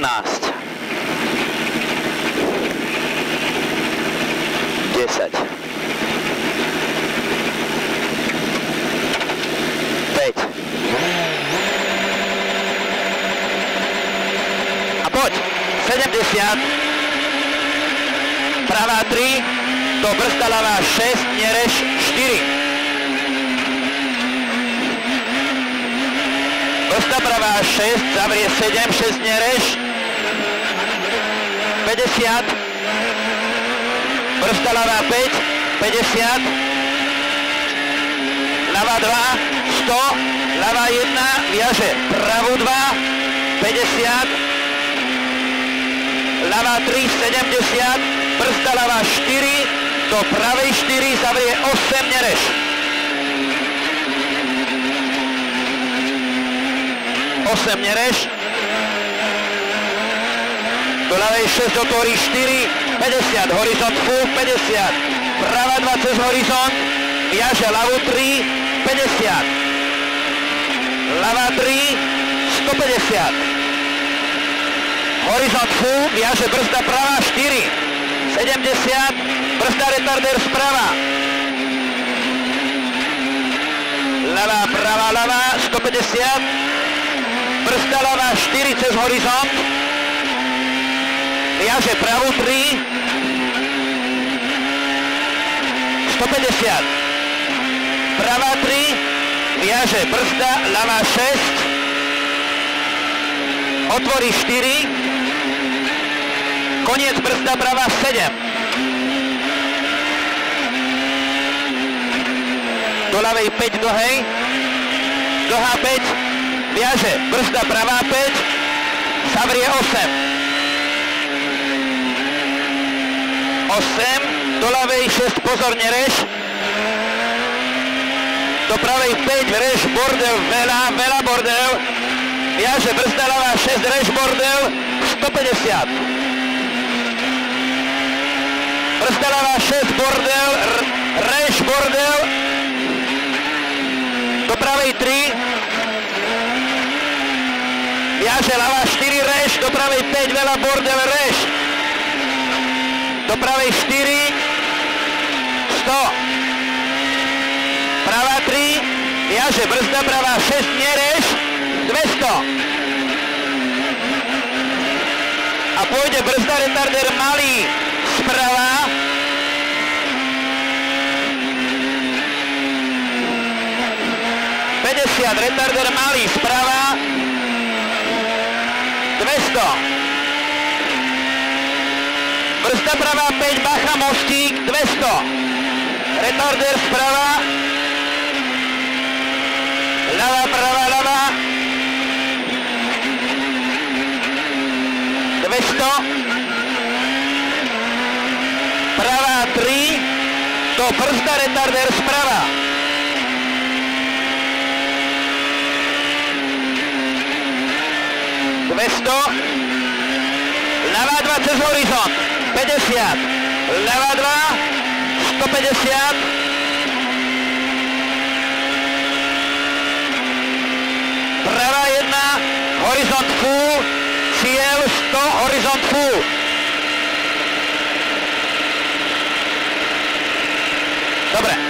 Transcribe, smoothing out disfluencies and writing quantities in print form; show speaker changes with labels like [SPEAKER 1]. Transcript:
[SPEAKER 1] 10. 5. A poď. 70. Pravá 3. Do brzda ľavá 6. Nereš 4. Brzda pravá 6. Zavrie 7. 6 nereš. 50. Brzda ľavá 5. 50. Ľavá 2. 100. Ľavá 1. Viaže pravú 2. 50. Ľavá 3. 70. Brzda ľavá 4. Do pravej 4. Zavrie 8. Nereš. 8 nereš. Do ľavej 6 otvorí 4. 50. Horizont full. 50. Pravá 2 cez horizont. Viaže ľavú 3. 50. Ľavá 3. 150. Horizont full. Viaže brzda pravá 4. 70. Brzda retarder sprava. Ľavá, pravá, ľavá. 150. Brzda ľavá 4 cez horizont. Viaže pravú 3. 150. Pravá 3. Viaže brzda ľavá 6. Otvorí 4. Koniec brzda pravá 7. Do ľavej 5 dlhej. Dlhá 5. Viaže brzda pravá 5. Zavrie 8. 8. Do ľavej 6. Pozor, nereš. Do pravej 5. Reš bordel. Veľa bordel. Viaže brzda ľavá 6. Reš bordel. 150. Brzda ľavá 6. Bordel. Reš bordel. Do pravej 3. Viaže ľavá 4. Reš. Do pravej 5. Veľa bordel. Reš. Do pravej 4. 100. Pravá 3. Viaže brzda pravá 6. Nereš. 200. A pôjde brzda retarder malý sprava. Retarder malý sprava. 200. Brzda pravá 5, bacha mostík. 200. Retarder sprava. Ľavá, pravá, ľavá. 200. Pravá 3. To brzda retarder sprava. 200. Ľavá 2 cez horizont. 50. Ľavá 2. 150. Pravá 1. Horizont full. Cieľ 100. Horizont full. Dobre.